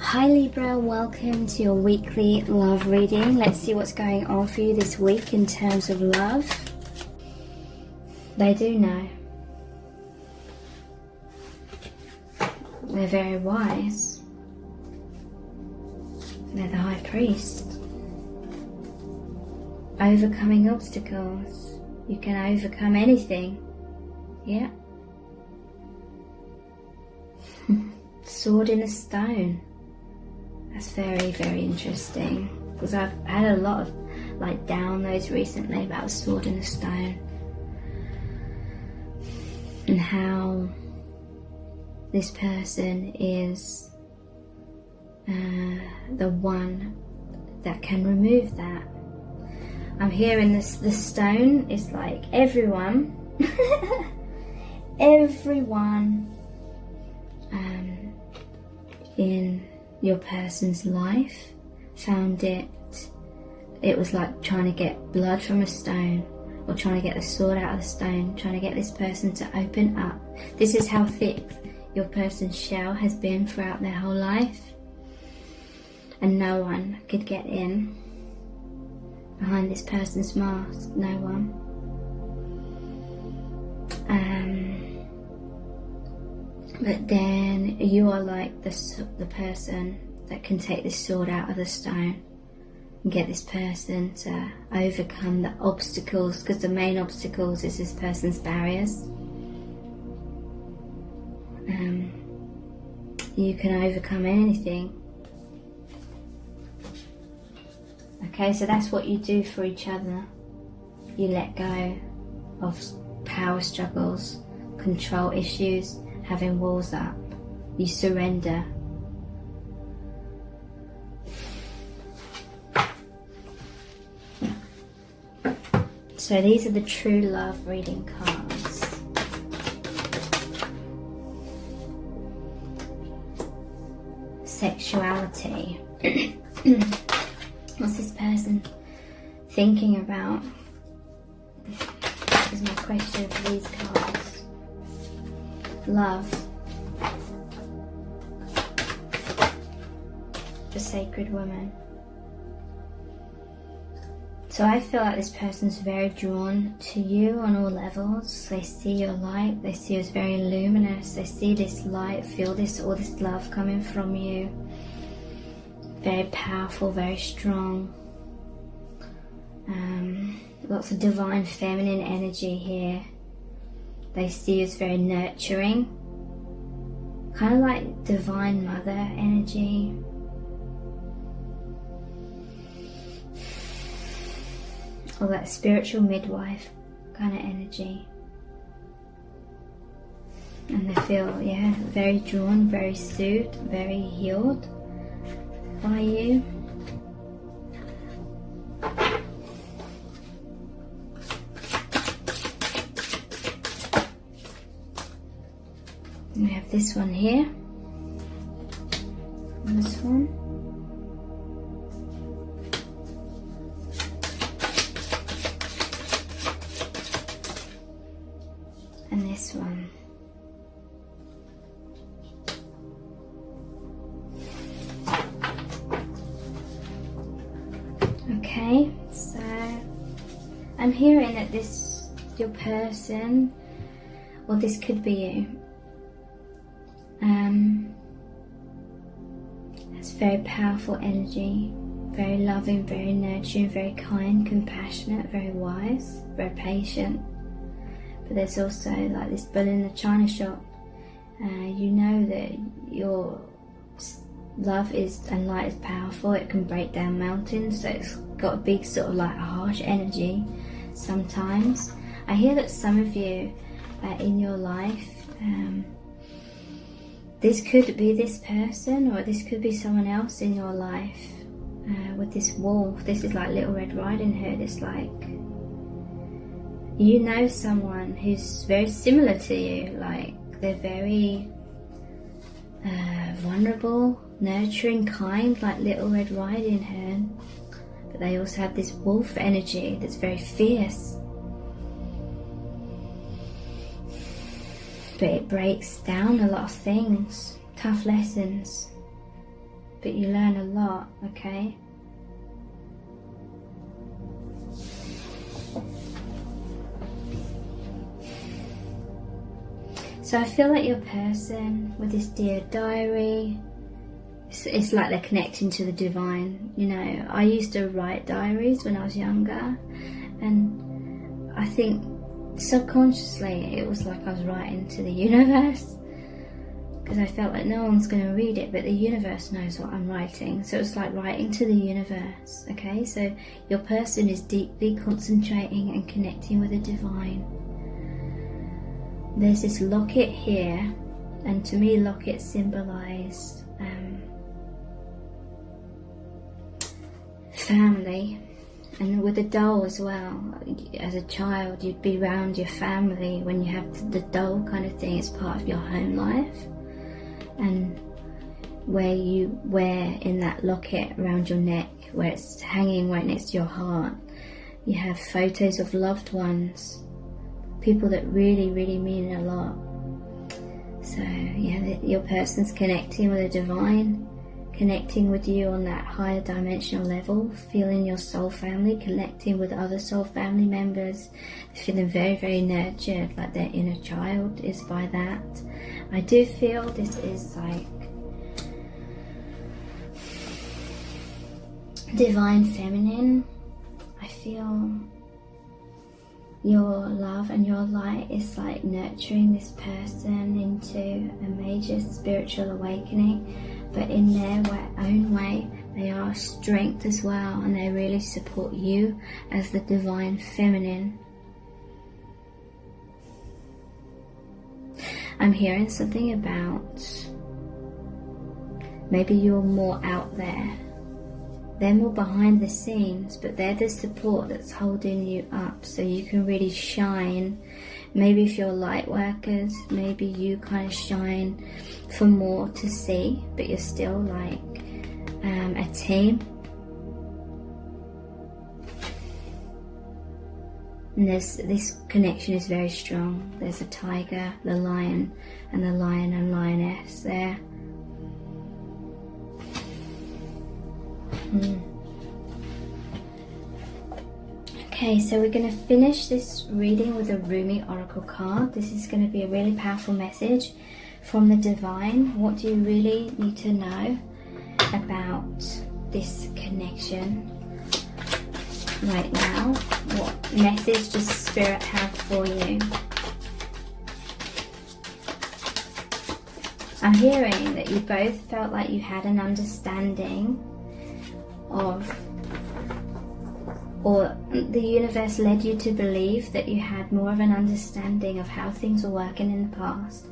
Hi Libra, welcome to your weekly love reading. Let's see what's going on for you this week in terms of love. They do know. They're very wise. They're the High Priest. Overcoming obstacles. You can overcome anything. Yeah. Sword in a stone. That's very, very interesting, because I've had a lot of downloads recently about the sword in the stone and how this person is the one that can remove that. I'm hearing this. The stone is like everyone, everyone in your person's life found it was like trying to get blood from a stone, or trying to get the sword out of the stone, trying to get this person to open up. This is how thick your person's shell has been throughout their whole life, and no one could get in behind this person's mask. No one. But then you are like the person that can take this sword out of the stone and get this person to overcome the obstacles, because the main obstacles is this person's barriers. You can overcome anything. Okay, so that's what you do for each other. You let go of power struggles, control issues, having walls up. You surrender. So these are the true love reading cards. Sexuality. What's this person thinking about? This is my question for these cards. Love. The sacred woman. So I feel like this person's very drawn to you on all levels. They see your light. They see you as very luminous. They see this light, feel all this love coming from you. Very powerful, very strong. Lots of divine feminine energy here. They see you as very nurturing, kind of like divine mother energy. Or that spiritual midwife kind of energy. And they feel, yeah, very drawn, very soothed, very healed by you. And we have this one here, and this one, and this one. Okay, so I'm hearing that your person, or this could be you, has very powerful energy, very loving, very nurturing, very kind, compassionate, very wise, very patient. But there's also like this bull in the china shop. You know that your love and light is powerful. It can break down mountains. So it's got a big sort of like harsh energy sometimes. I hear that some of you in your life, this could be this person, or this could be someone else in your life with this wolf. This is like Little Red Riding Hood. It's like you know someone who's very similar to you. Like they're very vulnerable, nurturing, kind, like Little Red Riding Hood. But they also have this wolf energy that's very fierce. But it breaks down a lot of things, tough lessons, but you learn a lot, okay? So I feel like your person with this Dear Diary, it's like they're connecting to the divine. You know, I used to write diaries when I was younger, and I think subconsciously it was like I was writing to the universe, because I felt like no one's going to read it, but the universe knows what I'm writing. So it's like writing to the universe, okay? So your person is deeply concentrating and connecting with the divine. There's this locket here, and to me locket symbolised family. And with the doll as well, as a child you'd be around your family. When you have the doll kind of thing, it's part of your home life. And where you wear in that locket around your neck, where it's hanging right next to your heart, you have photos of loved ones, people that really, really mean a lot. So yeah, your person's connecting with the divine, connecting with you on that higher dimensional level, feeling your soul family, connecting with other soul family members, feeling very, very nurtured, like their inner child is by that. I do feel this is like divine feminine. I feel your love and your light is like nurturing this person into a major spiritual awakening, but in their own way they are strength as well, and they really support you as the divine feminine. I'm hearing something about maybe you're more out there. They're more behind the scenes, but they're the support that's holding you up so you can really shine. Maybe if you're light workers, maybe you kind of shine for more to see, but you're still like a team. And this connection is very strong. There's a tiger, the lion, and the lion and lioness there. Okay, so we're going to finish this reading with a Rumi Oracle card. This is going to be a really powerful message from the divine. What do you really need to know about this connection right now? What message does Spirit have for you? I'm hearing that you both felt like you had an understanding of, or the universe led you to believe that you had more of an understanding of how things were working in the past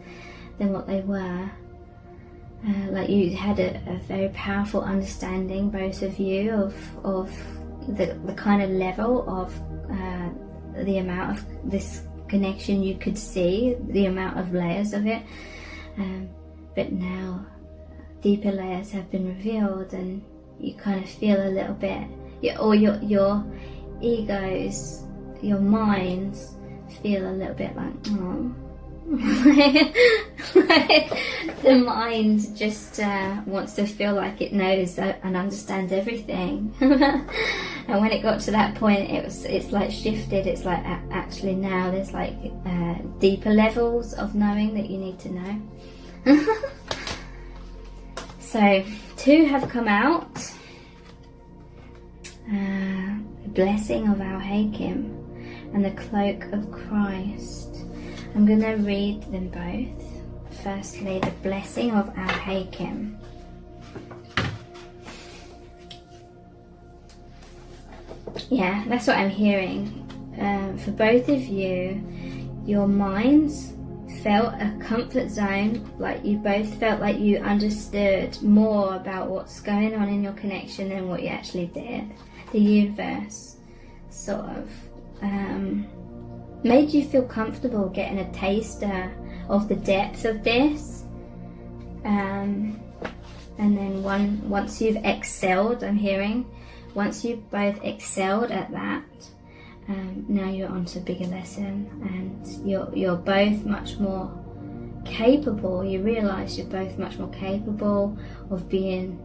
than what they were. Like you had a very powerful understanding, both of you, of the kind of level of the amount of this connection you could see, the amount of layers of it. But now deeper layers have been revealed, and you kind of feel a little bit, or your egos, your minds feel a little bit like, oh. The mind just wants to feel like it knows and understands everything. And when it got to that point, it's like shifted. It's like actually now there's like deeper levels of knowing that you need to know. So 2 have come out. The blessing of our Hakim and the cloak of Christ. I'm going to read them both. Firstly, the blessing of our Hakim. Yeah, that's what I'm hearing. For both of you, your minds felt a comfort zone, like you both felt like you understood more about what's going on in your connection than what you actually did. The universe sort of made you feel comfortable getting a taster of the depth of this, and then once you've excelled, I'm hearing, once you've both excelled at that, now you're on to a bigger lesson, and you're both much more capable. You realise you're both much more capable of being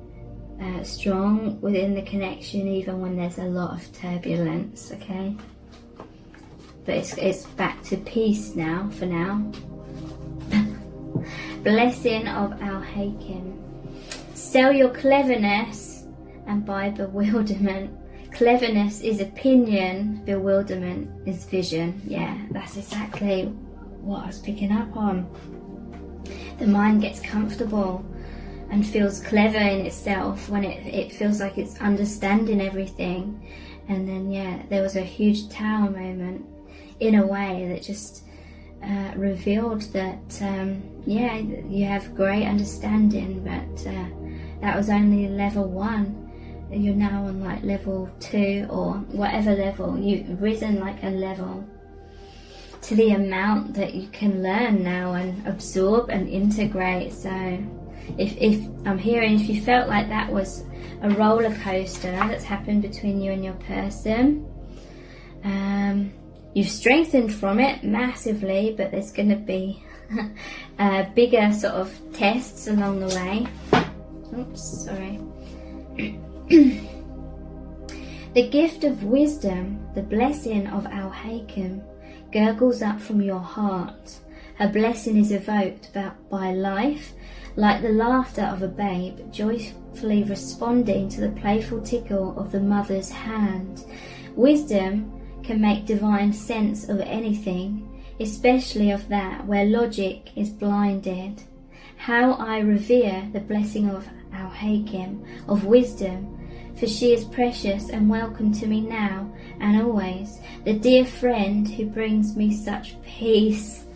strong within the connection, even when there's a lot of turbulence, okay? But it's back to peace now, for now. Blessing of Al-Hakim. Sell your cleverness and buy bewilderment. Cleverness is opinion, bewilderment is vision. Yeah, that's exactly what I was picking up on. The mind gets comfortable and feels clever in itself when it feels like it's understanding everything. And then, yeah, there was a huge Tower moment in a way that just revealed that, yeah, you have great understanding, but that was only level 1. You're now on like level 2 or whatever level. You've risen like a level to the amount that you can learn now and absorb and integrate. So if I'm hearing, if you felt like that was a roller coaster that's happened between you and your person, you've strengthened from it massively, but there's going to be bigger sort of tests along the way. Oops, sorry. The gift of wisdom, the blessing of Al-Hakim, gurgles up from your heart. Her blessing is evoked by life, like the laughter of a babe, joyfully responding to the playful tickle of the mother's hand. Wisdom can make divine sense of anything, especially of that where logic is blinded. How I revere the blessing of Al-Hakim, of wisdom, for she is precious and welcome to me now and always, the dear friend who brings me such peace.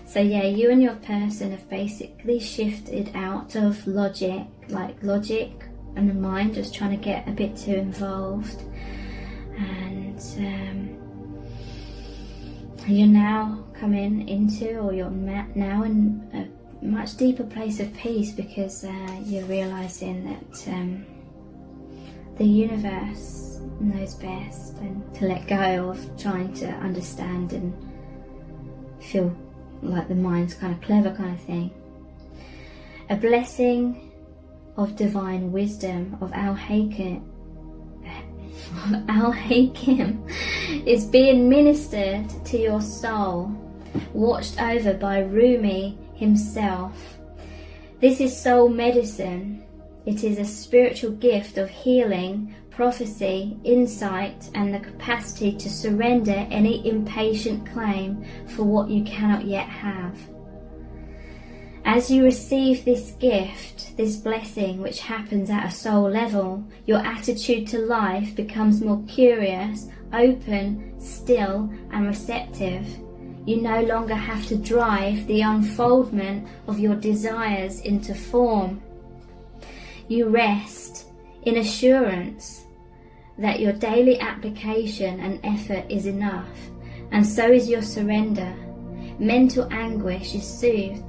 So yeah, you and your person have basically shifted out of logic, like logic and the mind just trying to get a bit too involved, and you're now coming into, or you're now in a much deeper place of peace, because you're realizing that the universe knows best, and to let go of trying to understand and feel like the mind's kind of clever kind of thing. A blessing of divine wisdom of Al-Hakim is being ministered to your soul, watched over by Rumi himself. This is soul medicine. It is a spiritual gift of healing, prophecy, insight, and the capacity to surrender any impatient claim for what you cannot yet have. As you receive this gift, this blessing which happens at a soul level, your attitude to life becomes more curious, open, still, and receptive. You no longer have to drive the unfoldment of your desires into form. You rest in assurance that your daily application and effort is enough, and so is your surrender. Mental anguish is soothed,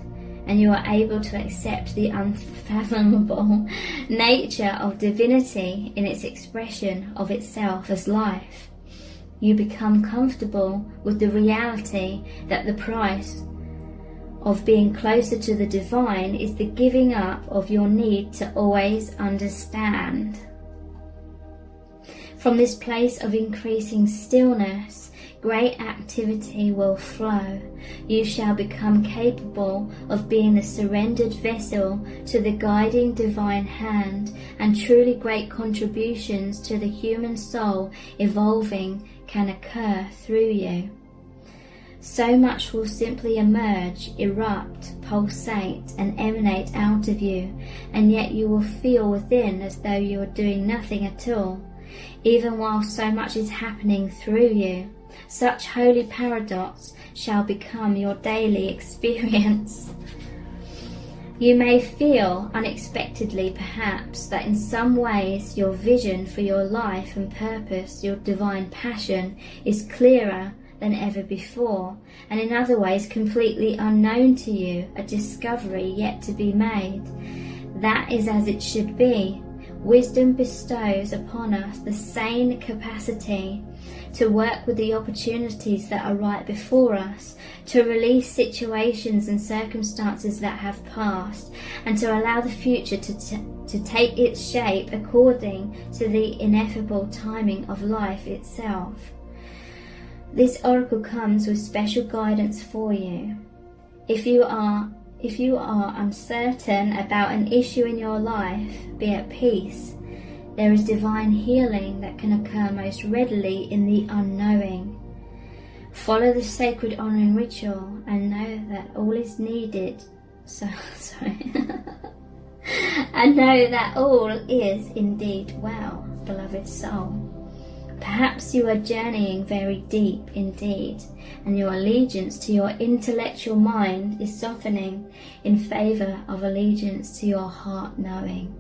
and you are able to accept the unfathomable nature of divinity in its expression of itself as life. You become comfortable with the reality that the price of being closer to the divine is the giving up of your need to always understand. From this place of increasing stillness, great activity will flow. You shall become capable of being the surrendered vessel to the guiding divine hand, and truly great contributions to the human soul evolving can occur through you. So much will simply emerge, erupt, pulsate, and emanate out of you, and yet you will feel within as though you are doing nothing at all, even while so much is happening through you. Such holy paradox shall become your daily experience. You may feel unexpectedly, perhaps, that in some ways your vision for your life and purpose, your divine passion, is clearer than ever before, and in other ways completely unknown to you, a discovery yet to be made. That is as it should be. Wisdom bestows upon us the sane capacity to work with the opportunities that are right before us, to release situations and circumstances that have passed, and to allow the future to to take its shape according to the ineffable timing of life itself. This oracle comes with special guidance for you. If you are uncertain about an issue in your life, be at peace. There is divine healing that can occur most readily in the unknowing. Follow the sacred honoring ritual and know that all is needed. And know that all is indeed well, beloved soul. Perhaps you are journeying very deep indeed, and your allegiance to your intellectual mind is softening in favour of allegiance to your heart knowing.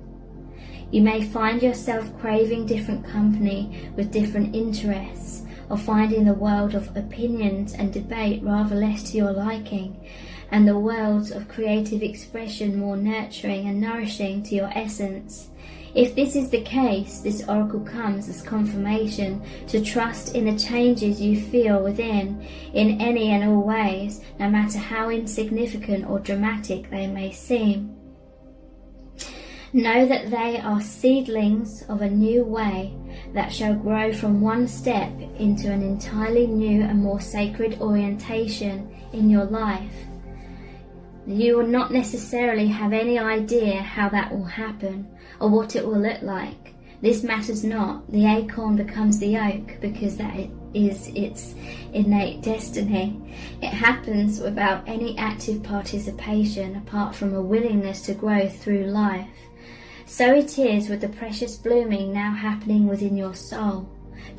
You may find yourself craving different company with different interests, or finding the world of opinions and debate rather less to your liking, and the worlds of creative expression more nurturing and nourishing to your essence. If this is the case, this oracle comes as confirmation to trust in the changes you feel within in any and all ways, no matter how insignificant or dramatic they may seem. Know that they are seedlings of a new way that shall grow from one step into an entirely new and more sacred orientation in your life. You will not necessarily have any idea how that will happen or what it will look like. This matters not. The acorn becomes the oak because that is its innate destiny. It happens without any active participation apart from a willingness to grow through life. So it is with the precious blooming now happening within your soul.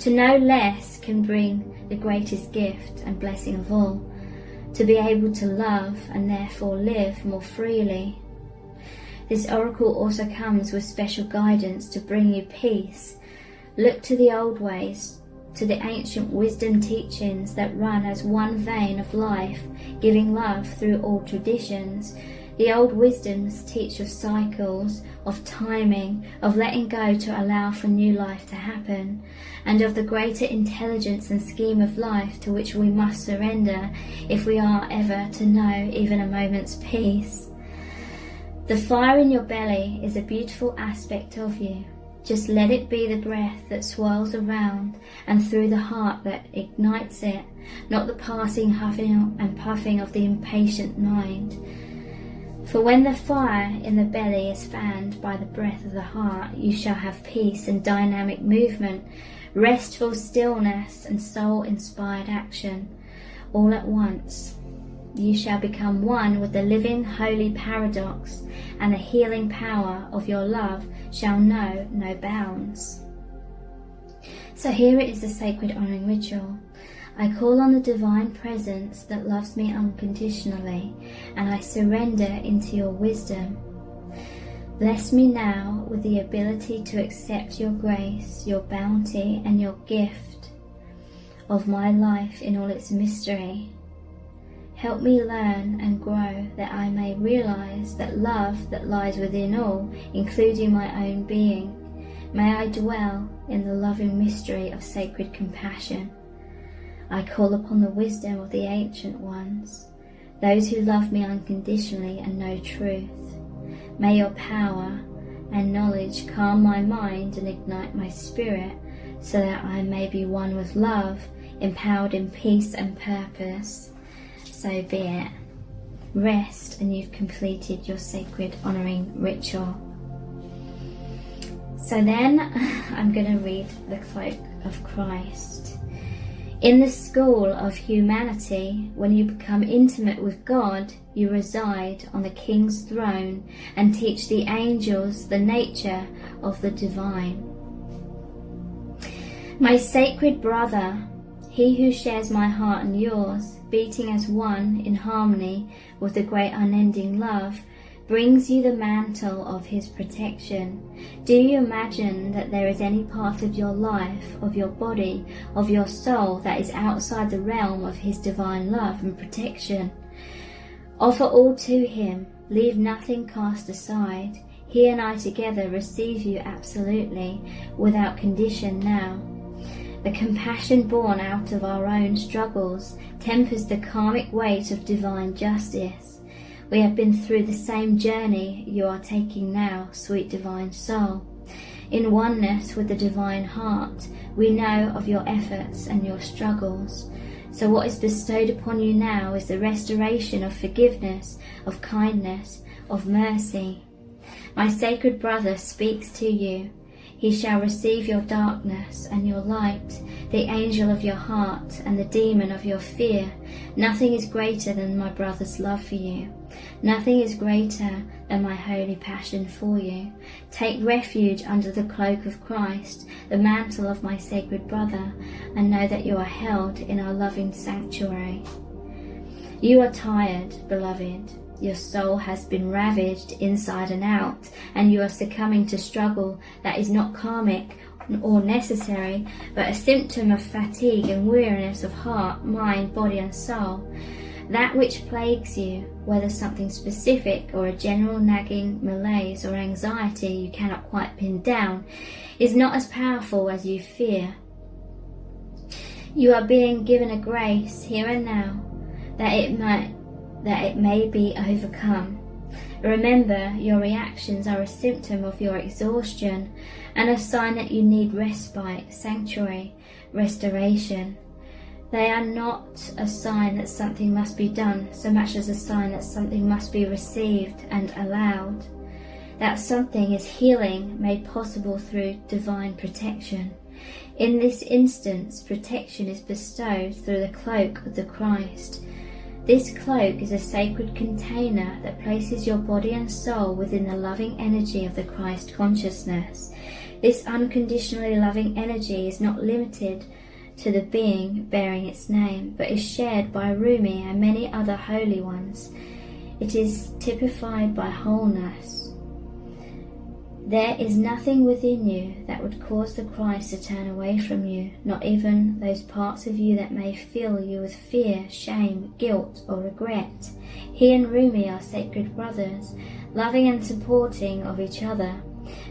To know less can bring the greatest gift and blessing of all, to be able to love and therefore live more freely. This oracle also comes with special guidance to bring you peace. Look to the old ways, to the ancient wisdom teachings that run as one vein of life, giving love through all traditions. The old wisdoms teach of cycles, of timing, of letting go to allow for new life to happen, and of the greater intelligence and scheme of life to which we must surrender if we are ever to know even a moment's peace. The fire in your belly is a beautiful aspect of you. Just let it be the breath that swirls around and through the heart that ignites it, not the passing huffing and puffing of the impatient mind. For when the fire in the belly is fanned by the breath of the heart, you shall have peace and dynamic movement, restful stillness and soul-inspired action, all at once. You shall become one with the living holy paradox, and the healing power of your love shall know no bounds. So here it is the sacred honouring ritual. I call on the divine presence that loves me unconditionally, and I surrender into your wisdom. Bless me now with the ability to accept your grace, your bounty, and your gift of my life in all its mystery. Help me learn and grow that I may realize that love that lies within all, including my own being. May I dwell in the loving mystery of sacred compassion. I call upon the wisdom of the ancient ones, those who love me unconditionally and know truth. May your power and knowledge calm my mind and ignite my spirit, so that I may be one with love, empowered in peace and purpose. So be it. Rest, and you've completed your sacred honouring ritual. So then I'm going to read the Cloak of Christ. In the school of humanity, when you become intimate with God, you reside on the King's throne and teach the angels the nature of the divine. My sacred brother, he who shares my heart and yours, beating as one in harmony with the great unending love, brings you the mantle of his protection. Do you imagine that there is any part of your life, of your body, of your soul that is outside the realm of his divine love and protection? Offer all to him, leave nothing cast aside. He and I together receive you absolutely, without condition now. The compassion born out of our own struggles tempers the karmic weight of divine justice. We have been through the same journey you are taking now, sweet divine soul. In oneness with the divine heart, we know of your efforts and your struggles. So what is bestowed upon you now is the restoration of forgiveness, of kindness, of mercy. My sacred brother speaks to you. He shall receive your darkness and your light, the angel of your heart and the demon of your fear. Nothing is greater than my brother's love for you. Nothing is greater than my holy passion for you. Take refuge under the cloak of Christ, the mantle of my sacred brother, and know that you are held in our loving sanctuary. You are tired, beloved. Your soul has been ravaged inside and out, and you are succumbing to struggle that is not karmic or necessary, but a symptom of fatigue and weariness of heart, mind, body and soul. That which plagues you, whether something specific or a general nagging malaise or anxiety you cannot quite pin down, is not as powerful as you fear. You are being given a grace here and now that it may be overcome. Remember, your reactions are a symptom of your exhaustion and a sign that you need respite, sanctuary, restoration. They are not a sign that something must be done so much as a sign that something must be received and allowed. That something is healing made possible through divine protection. In this instance, protection is bestowed through the cloak of the Christ. This cloak is a sacred container that places your body and soul within the loving energy of the Christ consciousness. This unconditionally loving energy is not limited to the being bearing its name, but is shared by Rumi and many other holy ones. It is typified by wholeness. There is nothing within you that would cause the Christ to turn away from you, not even those parts of you that may fill you with fear, shame, guilt or regret. He and Rumi are sacred brothers, loving and supporting of each other,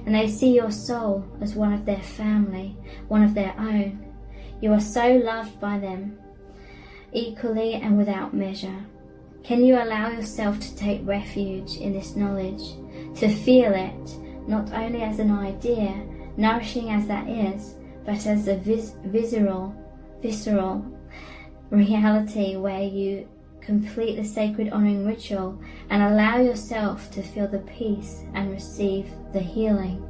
and they see your soul as one of their family, one of their own. You are so loved by them, equally and without measure. Can you allow yourself to take refuge in this knowledge, to feel it, not only as an idea, nourishing as that is, but as a visceral reality where you complete the sacred honoring ritual and allow yourself to feel the peace and receive the healing.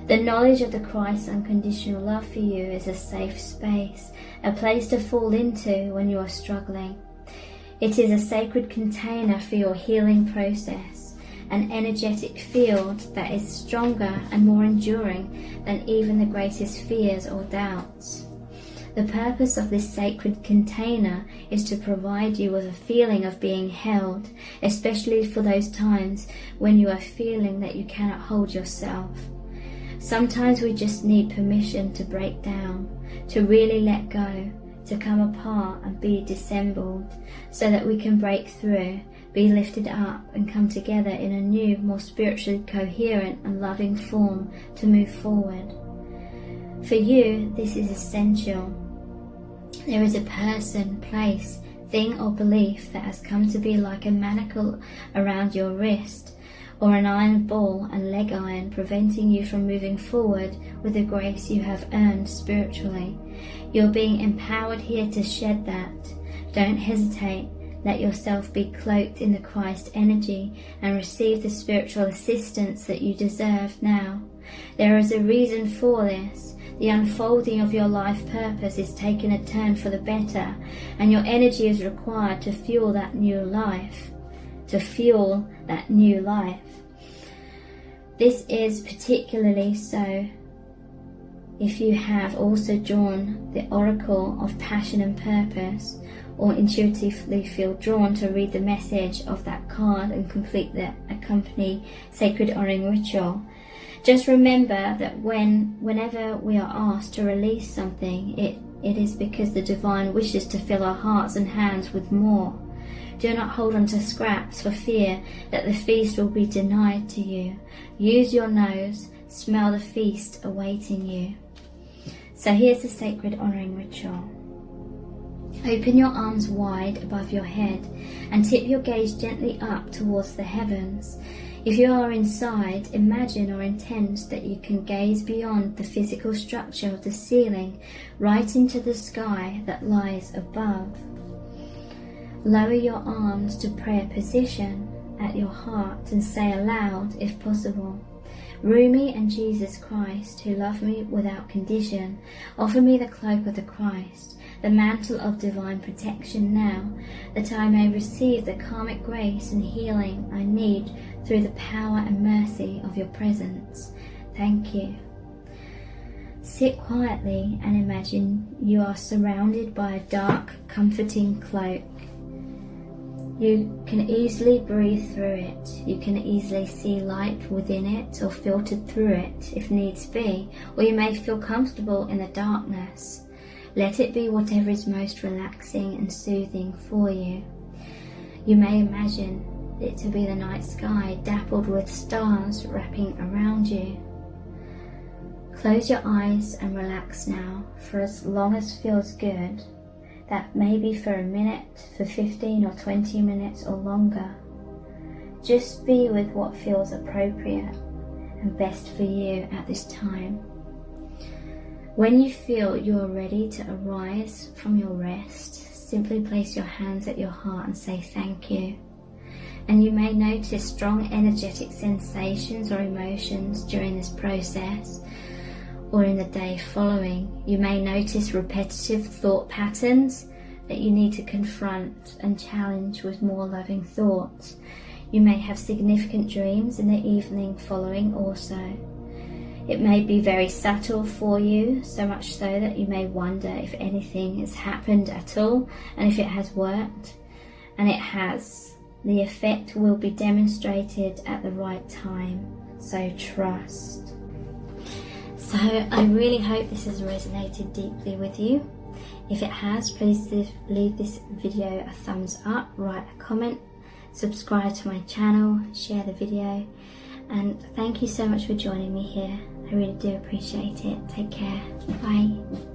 The knowledge of the Christ's unconditional love for you is a safe space, a place to fall into when you are struggling. It is a sacred container for your healing process, an energetic field that is stronger and more enduring than even the greatest fears or doubts. The purpose of this sacred container is to provide you with a feeling of being held, especially for those times when you are feeling that you cannot hold yourself. Sometimes we just need permission to break down, to really let go, to come apart and be dissembled, so that we can break through, be lifted up and come together in a new, more spiritually coherent and loving form to move forward. For you, this is essential. There is a person, place, thing or belief that has come to be like a manacle around your wrist, or an iron ball and leg iron preventing you from moving forward with the grace you have earned spiritually. You're being empowered here to shed that. Don't hesitate. Let yourself be cloaked in the Christ energy and receive the spiritual assistance that you deserve now. There is a reason for this. The unfolding of your life purpose is taking a turn for the better, and your energy is required to fuel that new life. This is particularly so if you have also drawn the oracle of passion and purpose, or intuitively feel drawn to read the message of that card and complete the accompanying sacred honoring ritual. Just remember that whenever we are asked to release something, it is because the divine wishes to fill our hearts and hands with more. Do not hold on to scraps for fear that the feast will be denied to you. Use your nose, smell the feast awaiting you. So here's the sacred honoring ritual. Open your arms wide above your head and tip your gaze gently up towards the heavens. If you are inside, imagine or intend that you can gaze beyond the physical structure of the ceiling right into the sky that lies above. Lower your arms to prayer position at your heart and say aloud, if possible, Rumi and Jesus Christ, who love me without condition, offer me the cloak of the Christ, the mantle of divine protection now, that I may receive the karmic grace and healing I need through the power and mercy of your presence. Thank you. Sit quietly and imagine you are surrounded by a dark, comforting cloak. You can easily breathe through it. You can easily see light within it or filtered through it if needs be, or you may feel comfortable in the darkness. Let it be whatever is most relaxing and soothing for you. You may imagine it to be the night sky dappled with stars wrapping around you. Close your eyes and relax now for as long as feels good. That may be for a minute, for 15 or 20 minutes or longer. Just be with what feels appropriate and best for you at this time. When you feel you are ready to arise from your rest, simply place your hands at your heart and say thank you. And you may notice strong energetic sensations or emotions during this process, or in the day following. You may notice repetitive thought patterns that you need to confront and challenge with more loving thoughts. You may have significant dreams in the evening following also. It may be very subtle for you, so much so that you may wonder if anything has happened at all and if it has worked. And it has. The effect will be demonstrated at the right time, so trust. So I really hope this has resonated deeply with you. If it has, please leave this video a thumbs up, write a comment, subscribe to my channel, share the video, and thank you so much for joining me here. I really do appreciate it. Take care. Bye.